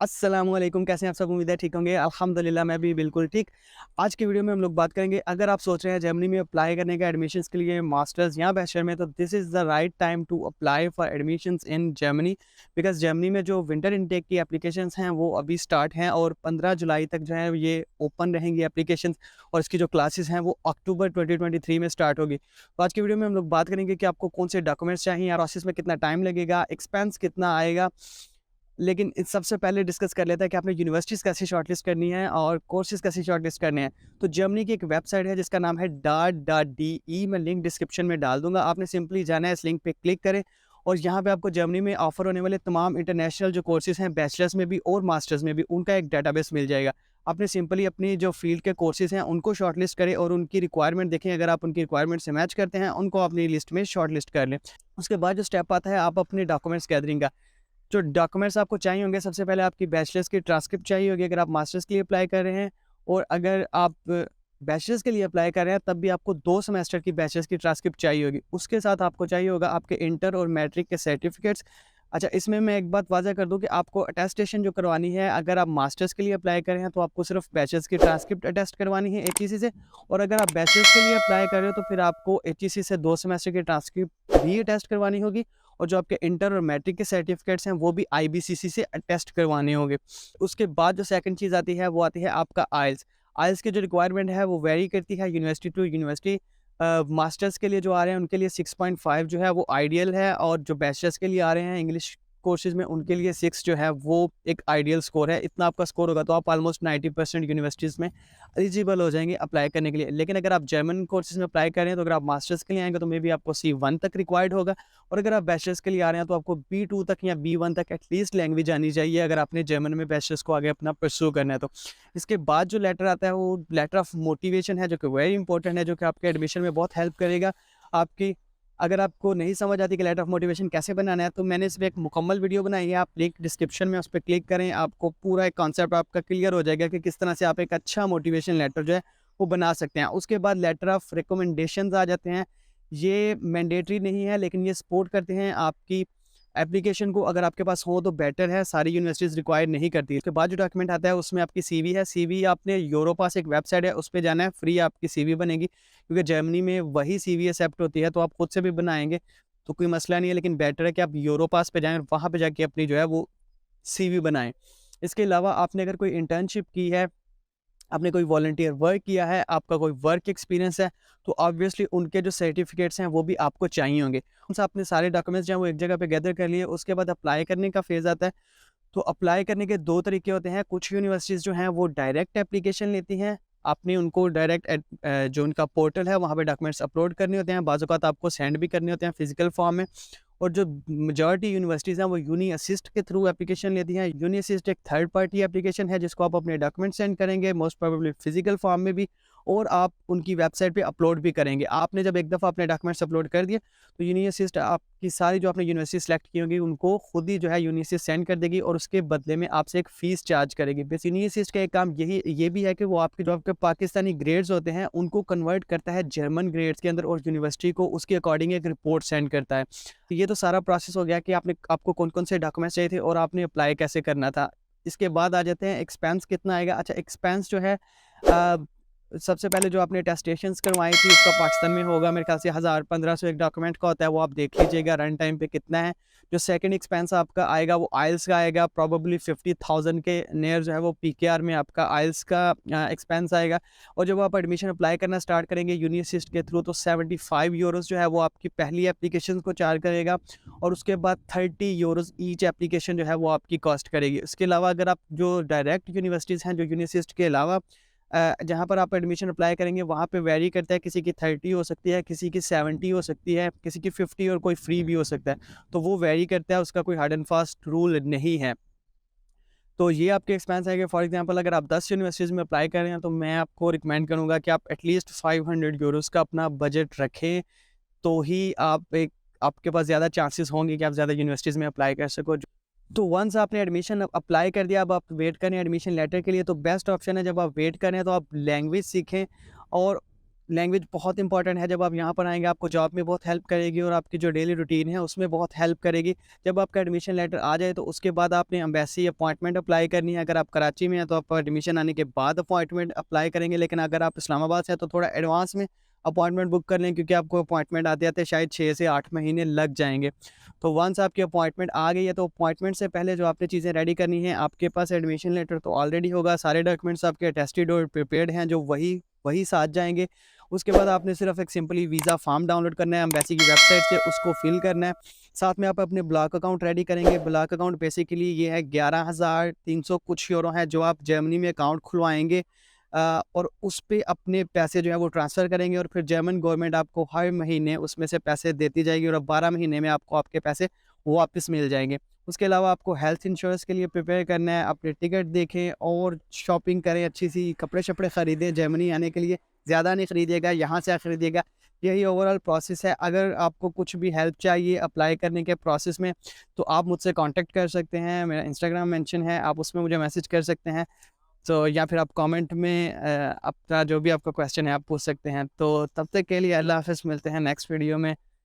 अस्सलामुअलैकुम, कैसे हैं आप सब? उम्मीद है ठीक होंगे। अल्हम्दुलिल्लाह मैं भी बिल्कुल ठीक। आज की वीडियो में हम लोग बात करेंगे, अगर आप सोच रहे हैं जर्मनी में अप्लाई करने का एडमिशन्स के लिए मास्टर्स या बैचलर में, तो this is the right time to apply for admissions in Germany. Because Germany में जो विंटर इनटेक की एप्लीकेशंस हैं वो अभी स्टार्ट हैं और 15 जुलाई तक जो है ये ओपन रहेंगी एप्लीकेशंस, और इसकी जो क्लासेस हैं वो अक्टूबर 2023 में स्टार्ट होगी। तो आज की वीडियो में हम लोग बात करेंगे कि आपको कौन से डॉक्यूमेंट्स चाहिए, प्रोसेस में कितना टाइम लगेगा, एक्सपेंस कितना आएगा। लेकिन इस सबसे पहले डिस्कस कर लेते हैं कि आपने यूनिवर्सिटीज़ कैसे शॉर्टलिस्ट करनी है और कोर्सेज़ कैसे शॉर्टलिस्ट करने हैं। तो जर्मनी की एक वेबसाइट है जिसका नाम है DART.de, मैं लिंक डिस्क्रिप्शन में डाल दूँगा। आपने सिंपली जाना है, इस लिंक पे क्लिक करें और यहाँ पे आपको जर्मनी में ऑफ़र होने वाले तमाम इंटरनेशनल जो कोर्सेज़ हैं, बैचलर्स में भी और मास्टर्स में भी, उनका एक डेटाबेस मिल जाएगा। आपने सिंपली अपनी जो फ़ील्ड के कोर्सेज़ हैं, उनको शॉर्टलिस्ट करें और उनकी रिक्वायरमेंट देखें। अगर आप उनकी रिक्वायरमेंट से मैच करते हैं, उनको अपनी लिस्ट में शॉर्टलिस्ट कर लें। उसके बाद जो स्टेप आता है, आप अपने डॉक्यूमेंट्स गैदरिंग का। जो डॉक्यूमेंट्स आपको चाहिए होंगे, सबसे पहले आपकी बैचलर्स की ट्रांसक्रिप्ट चाहिए होगी अगर आप मास्टर्स के लिए अप्लाई कर रहे हैं, और अगर आप बैचलर्स के लिए अप्लाई कर रहे हैं तब भी आपको 2 सेमेस्टर की बैचलर्स की ट्रांसक्रिप्ट चाहिए होगी। उसके साथ आपको चाहिए होगा आपके इंटर और मैट्रिक के सर्टिफिकेट्स। अच्छा, इसमें मैं एक बात वाज़ह कर दूँ कि आपको अटेस्टेशन जो करवानी है, अगर आप मास्टर्स के लिए अप्लाई कर रहे हैं तो आपको सिर्फ बैचलर्स की ट्रांसक्रिप्ट अटेस्ट करवानी है एचईसी से, और अगर आप बैचलर्स के लिए अप्लाई कर रहे हो तो फिर आपको एचईसी से 2 सेमेस्टर की ट्रांसक्रिप्ट भी अटेस्ट करवानी होगी, और जो आपके इंटर और मैट्रिक के सर्टिफिकेट्स हैं वो भी आईबीसीसी से अटेस्ट करवाने होंगे। उसके बाद जो सेकंड चीज़ आती है वो आती है आपका आइल्स। आइल्स की जो रिक्वायरमेंट है वो वेरी करती है यूनिवर्सिटी टू यूनिवर्सिटी। मास्टर्स के लिए जो आ रहे हैं उनके लिए 6.5 जो है वो आइडियल है, और जो बैचलर्स के लिए आ रहे हैं इंग्लिश कोर्सेज़ में उनके लिए 6 जो है वो एक आइडियल स्कोर है। इतना आपका स्कोर होगा तो आप ऑलमोस्ट 90% यूनिवर्सिटीज़ में एलिजिबल हो जाएँगे अप्लाई करने के लिए। लेकिन अगर आप जर्मन कोर्सेज़ में अप्लाई कर रहे हैं तो अगर आप मास्टर्स के लिए आएँगे तो मे बी आपको C1 तक रिक्वायर्ड होगा, और अगर आप बैचलर्स के लिए आ रहे हैं तो आपको B2 तक या B1 तक एटलीस्ट लैंग्वेज आनी चाहिए, अगर आपने जर्मन में बैचलर्स को आगे अपना परस्यू करना है तो। इसके बाद जो लेटर आता है वो लेटर ऑफ मोटिवेशन है, जो कि वेरी इंपॉर्टेंट है, जो कि आपके एडमिशन में बहुत हेल्प करेगा आपकी। अगर आपको नहीं समझ आती कि लेटर ऑफ मोटिवेशन कैसे बनाना है, तो मैंने इस पे एक मुकम्मल वीडियो बनाई है, आप लिंक डिस्क्रिप्शन में उस पे क्लिक करें, आपको पूरा एक कॉन्सेप्ट आपका क्लियर हो जाएगा कि किस तरह से आप एक अच्छा मोटिवेशन लेटर जो है वो बना सकते हैं। उसके बाद लेटर ऑफ रिकमेंडेशंस आ जाते हैं। ये मैंडेटरी नहीं है लेकिन ये सपोर्ट करते हैं आपकी एप्लीकेशन को, अगर आपके पास हो तो बेटर है, सारी यूनिवर्सिटीज़ रिक्वायर नहीं करती। उसके बाद जो डॉक्यूमेंट आता है उसमें आपकी सीवी है। सीवी आपने यूरोपास एक वेबसाइट है उस पे जाना है, फ्री आपकी सीवी बनेगी, क्योंकि जर्मनी में वही सीवी एक्सेप्ट होती है, तो आप खुद से भी बनाएँगे तो कोई मसला नहीं है, लेकिन बेटर है कि आप यूरोपास पे जाएँ और वहाँ पे जाके अपनी जो है वो सीवी बनाएँ। इसके अलावा आपने अगर कोई इंटर्नशिप की है, आपने कोई वॉलंटियर वर्क किया है, आपका कोई वर्क एक्सपीरियंस है, तो ऑब्वियसली उनके जो सर्टिफिकेट्स हैं वो भी आपको चाहिए होंगे। उनसे आपने सारे डॉक्यूमेंट्स जो हैं वो एक जगह पे गैदर कर लिए। उसके बाद अप्लाई करने का फेज़ आता है। तो अप्लाई करने के 2 तरीके होते हैं। कुछ यूनिवर्सिटीज़ जो हैं वो डायरेक्ट एप्लीकेशन लेती हैं। आपने उनको डायरेक्ट जो उनका पोर्टल है वहाँ पे डॉक्यूमेंट्स अपलोड करने होते हैं। बाज़ औक़ात आपको सेंड भी करने होते हैं फिज़िकल फॉर्म में। और जो मेजॉरिटी यूनिवर्सिटीज़ हैं वो यूनी असिस्ट के थ्रू एप्लीकेशन लेती हैं। यूनी असिस्ट एक थर्ड पार्टी एप्लीकेशन है जिसको आप अपने डॉक्यूमेंट सेंड करेंगे, मोस्ट प्रोबेबली फिज़िकल फॉर्म में भी, और आप उनकी वेबसाइट पे अपलोड भी करेंगे। आपने जब एक दफ़ा अपने डॉक्यूमेंट्स अपलोड कर दिए तो यूनी असिस्ट आपकी सारी जो आपने यूनिवर्सिटी सेलेक्ट की होंगी उनको खुद ही जो है यूनी असिस्ट सेंड कर देगी, और उसके बदले में आपसे एक फ़ीस चार्ज करेगी। बस यूनी असिस्ट का एक काम ये भी है कि वो आपके जो आपके पाकिस्तानी ग्रेड्स होते हैं उनको कन्वर्ट करता है जर्मन ग्रेड्स के अंदर, और यूनिवर्सिटी को उसके अकॉर्डिंग एक रिपोर्ट सेंड करता है। तो ये तो सारा प्रोसेस हो गया कि आपको कौन-कौन से डॉक्यूमेंट्स चाहिए थे और आपने अप्लाई कैसे करना था। इसके बाद आ जाते हैं एक्सपेंस कितना आएगा। अच्छा, एक्सपेंस जो है सबसे पहले जो आपने अटेस्टेशंस करवाई थी उसका पाकिस्तान में होगा मेरे ख्याल से 1000-1500 एक डॉक्यूमेंट का होता है, वो आप देख लीजिएगा रन टाइम पे कितना है। जो सेकंड एक्सपेंस आपका आएगा वो आइल्स का आएगा, प्रोबेबली 50,000 के नियर जो है वो पीकेआर में आपका आइल्स का एक्सपेंस आएगा। और जब आप एडमिशन अप्लाई करना स्टार्ट करेंगे यूनी असिस्ट के थ्रू, तो 75 यूरोज़ जो है वो आपकी पहली एप्लीकेशन को चार्ज करेगा, और उसके बाद 30 यूरोज़ ईच एप्लीकेशन जो है वो आपकी कॉस्ट करेगी। इसके अलावा अगर आप जो डायरेक्ट यूनिवर्सिटीज़ हैं जो यूनी असिस्ट के अलावा जहाँ पर आप एडमिशन अप्लाई करेंगे वहाँ पे वेरी करता है, किसी की 30 हो सकती है, किसी की 70 हो सकती है, किसी की 50, और कोई फ्री भी हो सकता है। तो वो वेरी करता है, उसका कोई हार्ड एंड फास्ट रूल नहीं है। तो ये आपके एक्सपेंस आएँगे। फॉर एग्ज़ाम्पल अगर आप 10 यूनिवर्सिटीज़ में अप्लाई कर रहे हैं तो मैं आपको रिकमेंड करूँगा कि आप एटलीस्ट 500 यूरोज़ का अपना बजट रखें, तो ही आपके पास ज़्यादा चांसेस होंगे कि आप ज़्यादा यूनिवर्सिटीज़ में अप्लाई कर सको। तो वंस आपने एडमिशन अप्लाई कर दिया, अब आप वेट करें एडमिशन लेटर के लिए, तो बेस्ट ऑप्शन है जब आप वेट करें तो आप लैंग्वेज सीखें, और लैंग्वेज बहुत इंपॉर्टेंट है। जब आप यहाँ पर आएँगे आपको जॉब में बहुत हेल्प करेगी और आपकी जो डेली रूटीन है उसमें बहुत हेल्प करेगी। जब आपका एडमिशन लेटर आ जाए तो उसके बाद आपने एम्बेसी अपॉइंटमेंट अप्लाई करनी है। अगर आप कराची में हैं तो आप एडमिशन आने के बाद अपॉइंटमेंट अप्लाई करेंगे, लेकिन अगर आप इस्लामाबाद से हैं तो थोड़ा एडवांस में अपॉइंटमेंट बुक कर लें, क्योंकि आपको अपॉइंटमेंट आते-आते शायद 6 से 8 महीने लग जाएँगे। तो वंस आपकी अपॉइंटमेंट आ गई है तो अपॉइंटमेंट से पहले जो आपने चीज़ें रेडी करनी है, आपके पास एडमिशन लेटर तो ऑलरेडी होगा, सारे डॉक्यूमेंट्स आपके अटेस्टेड और प्रिपेयर्ड हैं, जो वही वही साथ जाएँगे। उसके बाद आपने सिर्फ एक सिंपली वीज़ा फॉर्म डाउनलोड करना है एम्बेसी की वेबसाइट से, उसको फिल करना है। साथ में आप अपने ब्लॉक अकाउंट रेडी करेंगे। ब्लॉक अकाउंट बेसिकली ये है 11,300 कुछ यूरो है जो आप जर्मनी में अकाउंट खुलवाएँगे, और उस पे अपने पैसे जो है वो ट्रांसफ़र करेंगे और फिर जर्मन गवर्नमेंट आपको हर महीने उसमें से पैसे देती जाएगी और अब 12 महीने में आपको आपके पैसे वापस मिल जाएँगे। उसके अलावा आपको हेल्थ इंश्योरेंस के लिए प्रिपेयर करना है, अपने टिकट देखें और शॉपिंग करें, अच्छी-सी कपड़े-शपड़े खरीदें जर्मनी आने के लिए। ज़्यादा नहीं खरीदिएगा, यहाँ से खरीदिएगा। यही ओवरऑल प्रोसेस है। अगर आपको कुछ भी हेल्प चाहिए अप्लाई करने के प्रोसेस में, तो आप मुझसे कॉन्टैक्ट कर सकते हैं। मेरा इंस्टाग्राम मेंशन है, आप उसमें मुझे मैसेज कर सकते हैं। तो या फिर आप कमेंट में अपना जो भी आपका क्वेश्चन है आप पूछ सकते हैं। तो तब तक के लिए अल्लाह हाफ़िज़, मिलते हैं नेक्स्ट वीडियो में।